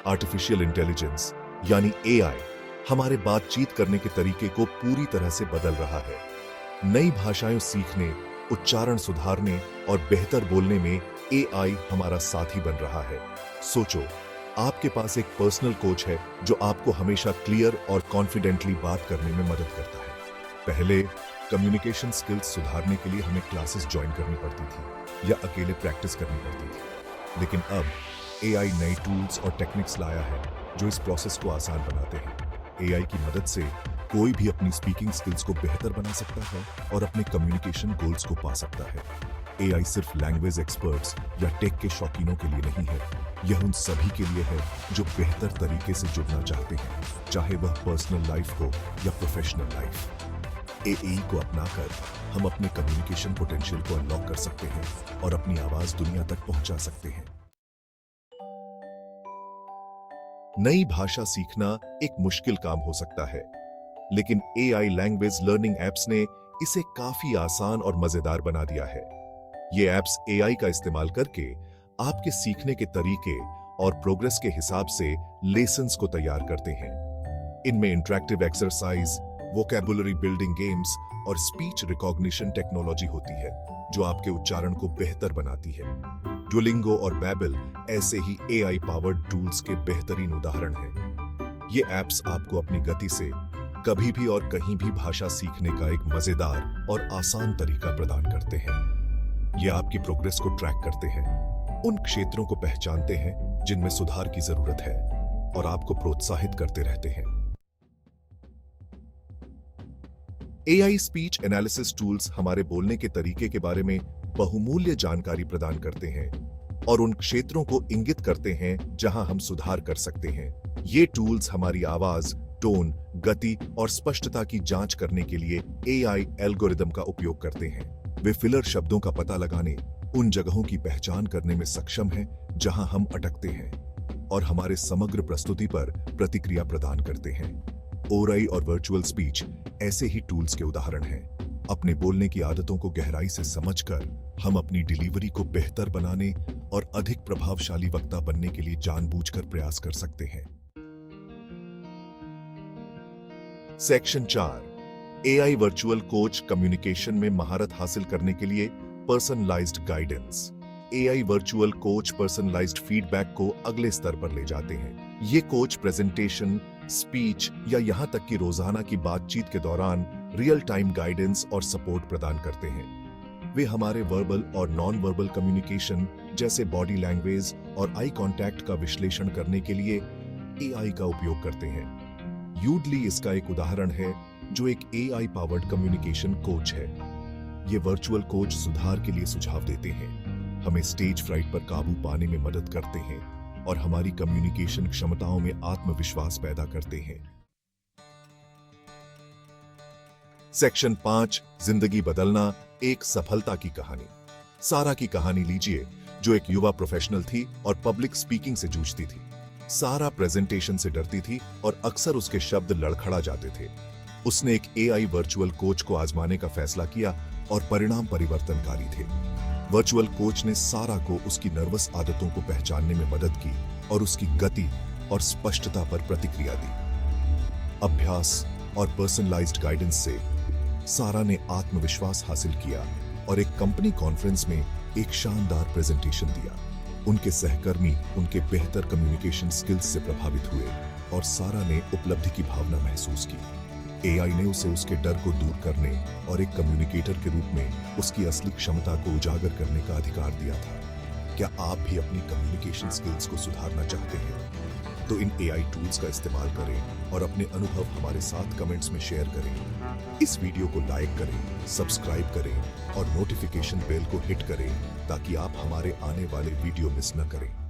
Artificial intelligence यानी AI हमारे बातचीत करने के तरीके को पूरी तरह से बदल रहा है। नई भाषाएं सीखने, उच्चारण सुधारने और बेहतर बोलने में एआई हमारा साथी बन रहा है। सोचो, आपके पास एक पर्सनल कोच है जो आपको हमेशा क्लियर और कॉन्फिडेंटली बात करने में मदद करता है। पहले कम्युनिकेशन स्किल्स सुधारने के लिए हमें क्लासेस ज्वाइन करनी पड़ती थी या अकेले प्रैक्टिस करनी पड़ती थी, लेकिन अब एआई नए टूल्स और टेक्निक्स लाया है जो इस प्रोसेस को आसान बनाते हैं। एआई की मदद से कोई भी अपनी स्पीकिंग स्किल्स को बेहतर बना सकता है और अपने कम्युनिकेशन गोल्स को पा सकता है। एआई सिर्फ लैंग्वेज एक्सपर्ट्स या टेक के शौकीनों के लिए नहीं है, यह उन सभी के लिए है जो बेहतर तरीके से जुड़ना चाहते हैं, चाहे वह पर्सनल लाइफ हो या प्रोफेशनल लाइफ। एआई को अपनाकर हम अपने कम्युनिकेशन पोटेंशियल को अनलॉक कर सकते हैं और अपनी आवाज दुनिया तक पहुंचा सकते हैं। नई भाषा सीखना एक मुश्किल काम हो सकता है, लेकिन एआई लैंग्वेज लर्निंग एप्स ने इसे काफी आसान और मजेदार बना दिया है। ये एप्स एआई का इस्तेमाल करके आपके सीखने के तरीके और प्रोग्रेस के हिसाब से लेसन्स को तैयार करते हैं। इनमें interactive exercise, vocabulary building games और स्पीच रिकॉग्निशन टेक्नोलॉजी होती है जो आपके उच्चारण को बेहतर बनाती है। डुओलिंगो और बैबल ऐसे ही एआई पावर्ड टूल्स के बेहतरीन उदाहरण हैं। ये एप्स आपको अपनी गति से कभी भी और कहीं भी भाषा सीखने का एक मजेदार और आसान तरीका प्रदान करते हैं। ये आपकी प्रोग्रेस को ट्रैक करते हैं, उन क्षेत्रों को पहचानते हैं जिनमें सुधार की जरूरत है और आपको प्रोत्साहित करते रहते हैं। एआई स्पीच एनालिसिस टूल्स हमारे बोलने के तरीके के बारे में बहुमूल्य जानकारी प्रदान करते हैं और उन क्षेत्रों को इंगित करते हैं जहां हम सुधार कर सकते हैं। ये टूल्स हमारी आवाज, टोन, गति और स्पष्टता की जांच करने के लिए एआई एल्गोरिदम का उपयोग करते हैं। वे फिलर शब्दों का पता लगाने, उन जगहों की पहचान करने में सक्षम हैं जहां हम अटकते हैं और हमारे समग्र प्रस्तुति पर प्रतिक्रिया प्रदान करते हैं। ओराई और वर्चुअल स्पीच ऐसे ही टूल्स के उदाहरण हैं। अपने बोलने की आदतों को गहराई से समझकर हम अपनी डिलीवरी को बेहतर बनाने और अधिक प्रभावशाली वक्ता बनने के लिए जानबूझकर प्रयास कर सकते हैं। Section 4, AI virtual coach communication में महारत हासिल करने के लिए personalised guidance. AI virtual coach personalised feedback को अगले स्तर पर ले जाते हैं। ये कोच प्रेजेंटेशन, स्पीच या यहां तक कि रोजाना की बातचीत के दौरान रियल टाइम गाइडेंस और सपोर्ट प्रदान करते हैं। वे हमारे वर्बल और नॉन वर्बल कम्युनिकेशन जैसे बॉडी लैंग्वेज और आई कांटेक्ट का विश्लेषण करने के लिए एआई का उपयोग करते हैं। यूडली इसका एक उदाहरण है, जो एक एआई पावर्ड कम्युनिकेशन कोच है। ये वर्चुअल कोच सुधार के लिए सुझाव देते हैं, हमें स्टेज फ्राइट पर काबू पाने में मदद करते हैं और हमारी कम्युनिकेशन क्षमताओं में आत्मविश्वास पैदा करते हैं। सेक्शन 5, जिंदगी बदलना, एक सफलता की कहानी। सारा की कहानी लीजिए, जो एक युवा प्रोफेशनल थी और पब्लिक स्पीकिंग से जूझती थी। सारा प्रेजेंटेशन से डरती थी और अक्सर उसके शब्द लड़खड़ा जाते थे। उसने एक एआई वर्चुअल कोच को आजमाने का फैसला किया और परिणाम परिवर्तनकारी थे। वर्चुअल कोच ने सारा को उसकी नर्वस आदतों को पहचानने में मदद की और उसकी गति और स्पष्टता पर प्रतिक्रिया दी। अभ्यास और पर्सनलाइज्ड गाइडेंस से सारा ने आत्मविश्वास हासिल किया और एक कंपनी कॉन्फ्रेंस में एक शानदार प्रेजेंटेशन दिया। उनके सहकर्मी उनके बेहतर कम्युनिकेशन स्किल्स से प्रभावित हुए और सारा ने उपलब्धि की भावना महसूस की। एआई ने उसे उसके डर को दूर करने और एक कम्युनिकेटर के रूप में उसकी असली क्षमता को उजागर करने का अधिकार दिया था। क्या आप भी अपनी कम्युनिकेशन स्किल्स को सुधारना चाहते हैं? तो इन एआई टूल्स का इस्तेमाल करें और अपने अनुभव हमारे साथ कमेंट्स में शेयर करें। इस वीडियो को लाइक करें, सब्सक्राइब करें और नोटिफिकेशन बेल को हिट करें ताकि आप हमारे आने वाले वीडियो मिस न करें।